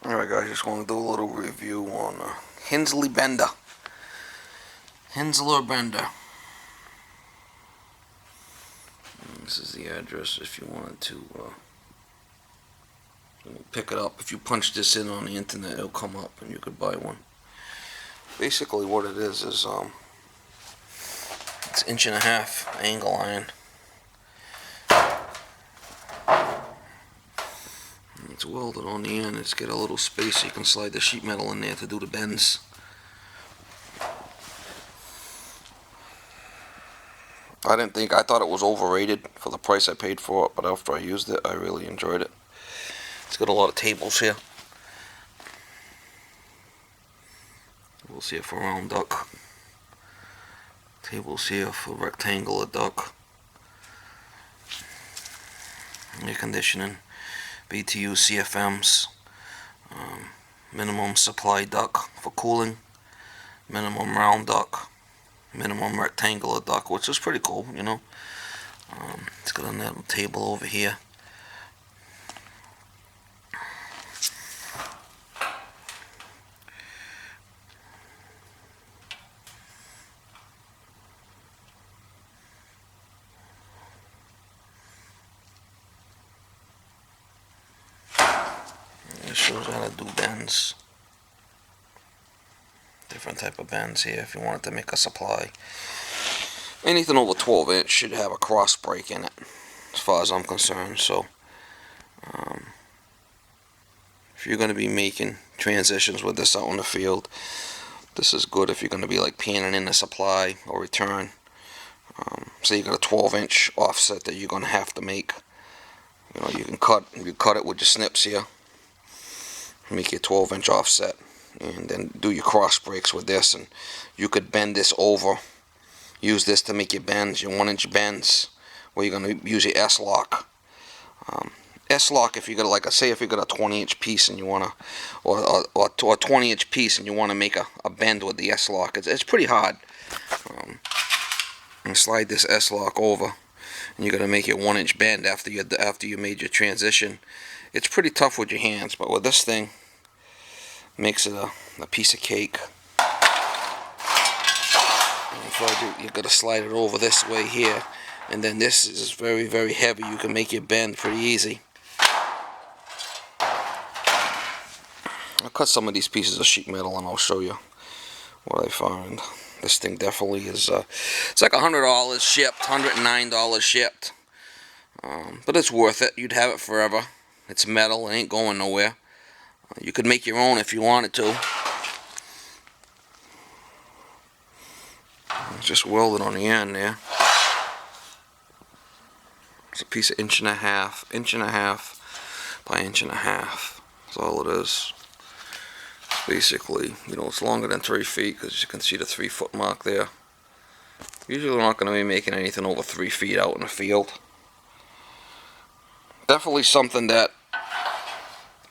Alright guys, just want to do a little review on Hensler bender. Hensler bender. And this is the address if you wanted to pick it up. If you punch this in on the internet, it'll come up and you could buy one. Basically what it is it's 1.5" angle iron. It's welded on the end. It's got a little space so you can slide the sheet metal in there to do the bends. I thought it was overrated for the price I paid for it, but after I used it, I really enjoyed it. It's got a lot of tables here. We'll see it for round duck. Tables here for rectangular duck. Air conditioning. BTU CFMs, minimum supply duct for cooling, minimum round duct, minimum rectangular duct, which is pretty cool, you know. It's got a little table over here. It shows how to do bends. Different type of bends here if you wanted to make a supply. Anything over 12 inch should have a cross break in it, as far as I'm concerned. So, if you're going to be making transitions with this out in the field, this is good if you're going to be like panning in a supply or return. Say you got a 12 inch offset that you're going to have to make. You know, you cut it with your snips here. Make your 12 inch offset and then do your cross breaks with this, and you could bend this over, use this to make your bends, your 1-inch bends, where you're going to use your S-lock. S-lock, if you got like if you got a 20-inch piece and you want to, or a 20-inch piece and you want to make a bend with the S-lock, it's pretty hard. And slide this S-lock over, and you're going to make your 1-inch bend after you made your transition. It's pretty tough with your hands, but with this thing, makes it a piece of cake. You got to slide it over this way here, and then this is very, very heavy. You can make your bend pretty easy. I'll cut some of these pieces of sheet metal and I'll show you what I find. This thing definitely is, it's like $100 shipped, $109 shipped. But it's worth it. You'd have it forever. It's metal, it ain't going nowhere. You could make your own if you wanted to. It's just welded on the end there. It's a piece of 1.5 by 1.5. That's all it is. Basically, you know, it's longer than 3 feet because you can see the 3-foot mark there. Usually we're not going to be making anything over 3 feet out in the field. Definitely something that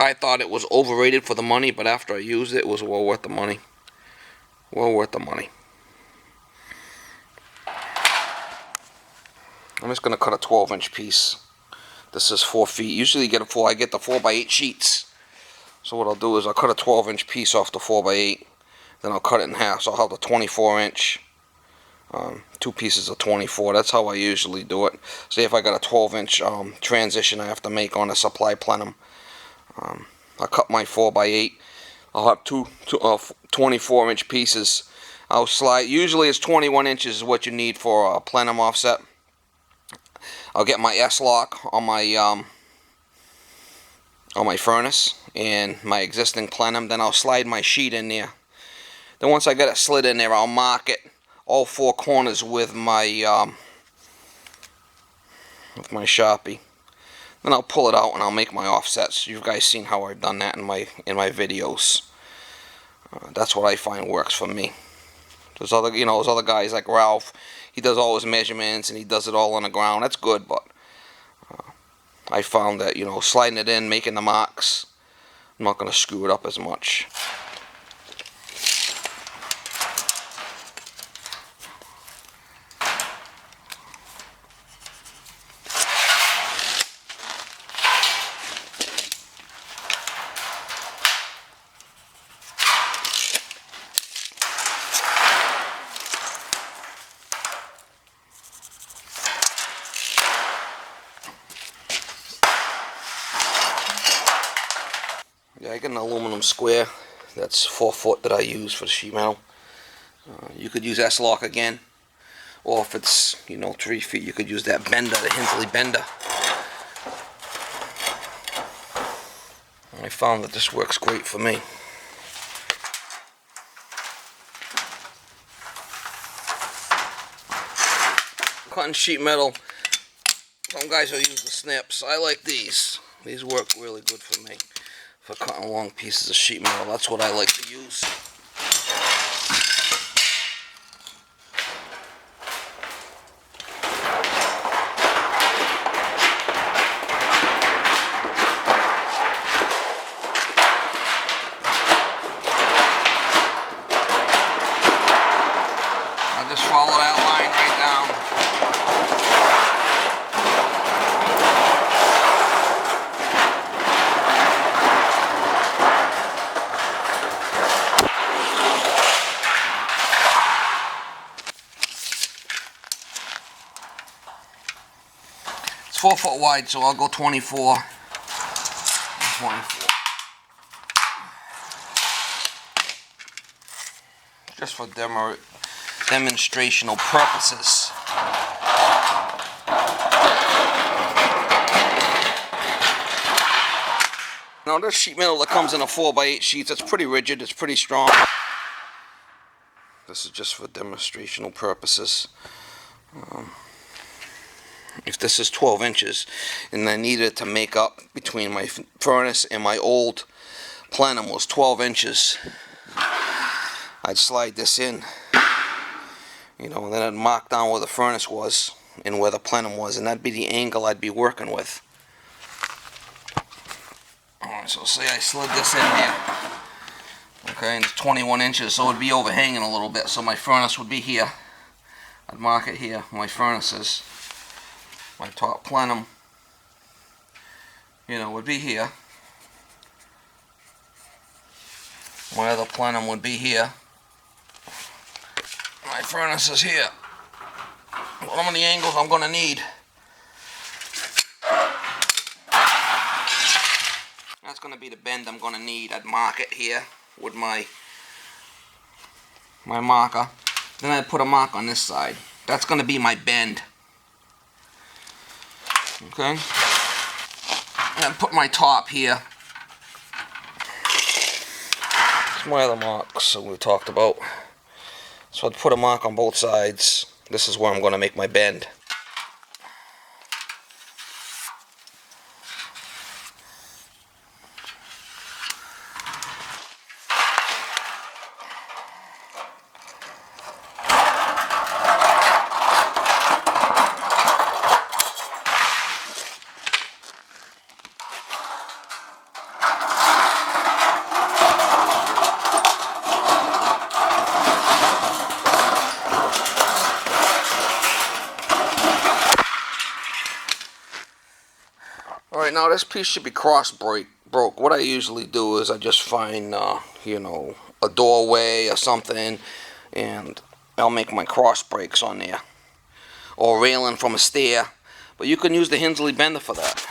I thought it was overrated for the money, but after I used it, it was well worth the money. Well worth the money. I'm just going to cut a 12-inch piece. This is 4 feet. Usually I get the 4x8 sheets. So what I'll do is I'll cut a 12-inch piece off the 4x8. Then I'll cut it in half. So I'll have the 24-inch. 2 pieces of 24. That's how I usually do it. Say if I got a 12-inch transition I have to make on a supply plenum. I'll cut my 4x8. I'll have two 24-inch pieces. I'll slide. Usually it's 21 inches is what you need for a plenum offset. I'll get my S-lock on my furnace and my existing plenum. Then I'll slide my sheet in there. Then once I get it slid in there, I'll mark it all 4 corners with my Sharpie. Then I'll pull it out and I'll make my offsets. You guys seen how I've done that in my videos. That's what I find works for me. There's other guys like Ralph. He does all his measurements and he does it all on the ground. That's good, but I found that, you know, sliding it in, making the marks, I'm not going to screw it up as much. Okay, I got an aluminum square that's 4 foot that I use for the sheet metal. You could use S-lock again, or if it's 3 feet, you could use that bender, the Hensler bender. I found that this works great for me. Cutting sheet metal, some guys will use the snips. I like these. These work really good for me for cutting long pieces of sheet metal. That's what I like to use. I just follow that line right down. It's 4 foot wide, so I'll go 24. 24. Just for demonstrational purposes. Now this sheet metal that comes in a 4x8 sheets, it's pretty rigid, it's pretty strong. This is just for demonstrational purposes. If this is 12 inches and I needed to make up between my furnace and my old plenum was 12 inches, I'd slide this in, and then I'd mark down where the furnace was and where the plenum was, and that'd be the angle I'd be working with. Alright, so say I slid this in here, okay, and it's 21 inches, so it would be overhanging a little bit, so my furnace would be here. I'd mark it here, my furnace is. My top plenum, would be here. My other plenum would be here. My furnace is here. What are the angles I'm going to need? That's going to be the bend I'm going to need. I'd mark it here with my marker. Then I'd put a mark on this side. That's going to be my bend. Okay, and then put my top here. It's my other marks that we talked about. So I'd put a mark on both sides. This is where I'm going to make my bend. Alright, now this piece should be broke. What I usually do is I just find, a doorway or something, and I'll make my cross breaks on there. Or railing from a stair. But you can use the Hensler bender for that.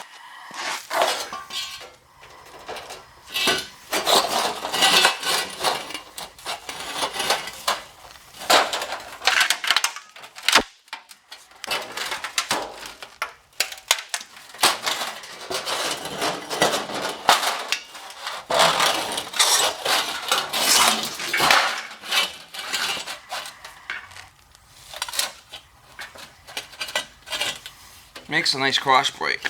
Makes a nice cross break.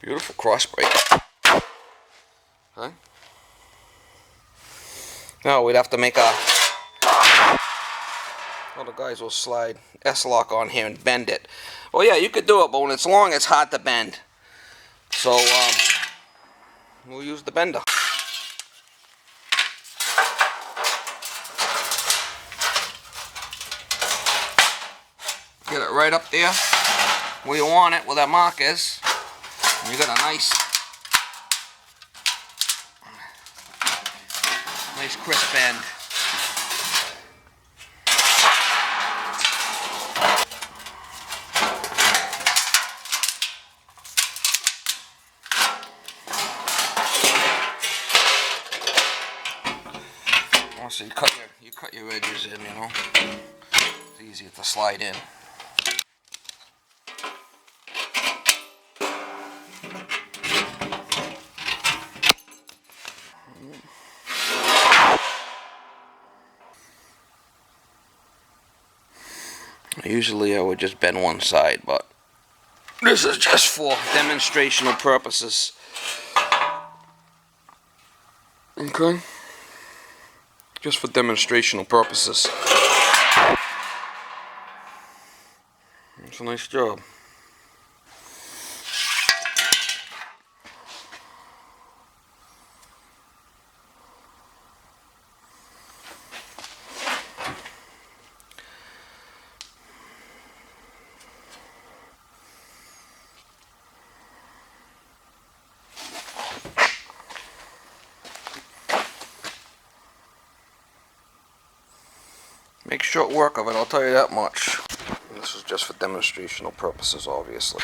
Beautiful cross break. Okay. Now we'd have to make a... Well, the guys will slide S-lock on here and bend it. Well, yeah, you could do it, but when it's long, it's hard to bend. So, we'll use the bender. Get it right up there where you want it, where that mark is. And you got a nice nice crisp end. So you cut your edges in, you know. It's easier to slide in. Usually I would just bend one side, but this is just for demonstrational purposes. Okay? Just for demonstrational purposes. It's a nice job. Make short work of it, I'll tell you that much. This is just for demonstrational purposes, obviously.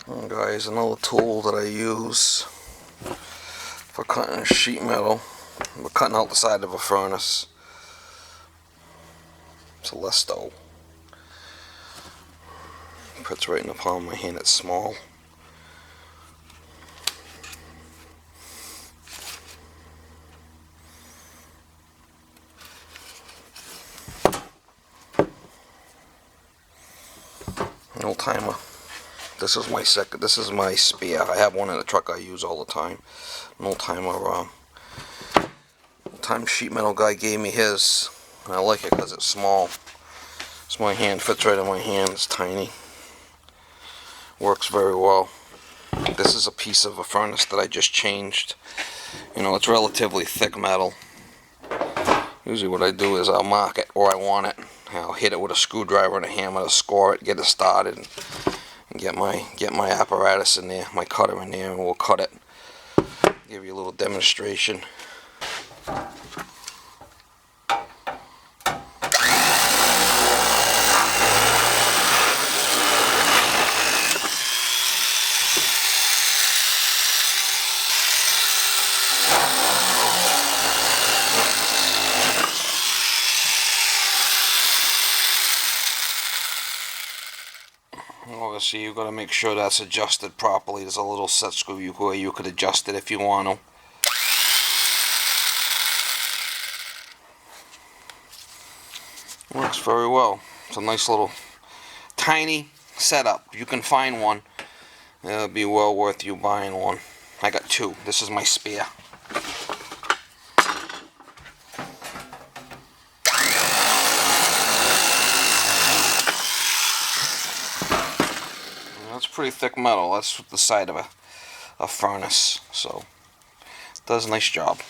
And guys, another tool that I use for cutting sheet metal. We're cutting out the side of a furnace. It's a Lesto. Fits right in the palm of my hand, it's small. An old timer. This is my spare. I have one in the truck I use all the time. An old timer. Old time sheet metal guy gave me his. And I like it because it's small. It's my hand, fits right in my hand. It's tiny. Works very well. This is a piece of a furnace that I just changed. You know, it's relatively thick metal. Usually what I do is I'll mark it where I want it. I'll hit it with a screwdriver and a hammer to score it, get it started, and get my apparatus in there, my cutter in there, and we'll cut it. Give you a little demonstration. Obviously, you've got to make sure that's adjusted properly. There's a little set screw where you could adjust it if you want to. Works very well. It's a nice little tiny setup. You can find one. It'll be well worth you buying one. I got two. This is my spare. That's pretty thick metal. That's the side of a furnace, so it does a nice job.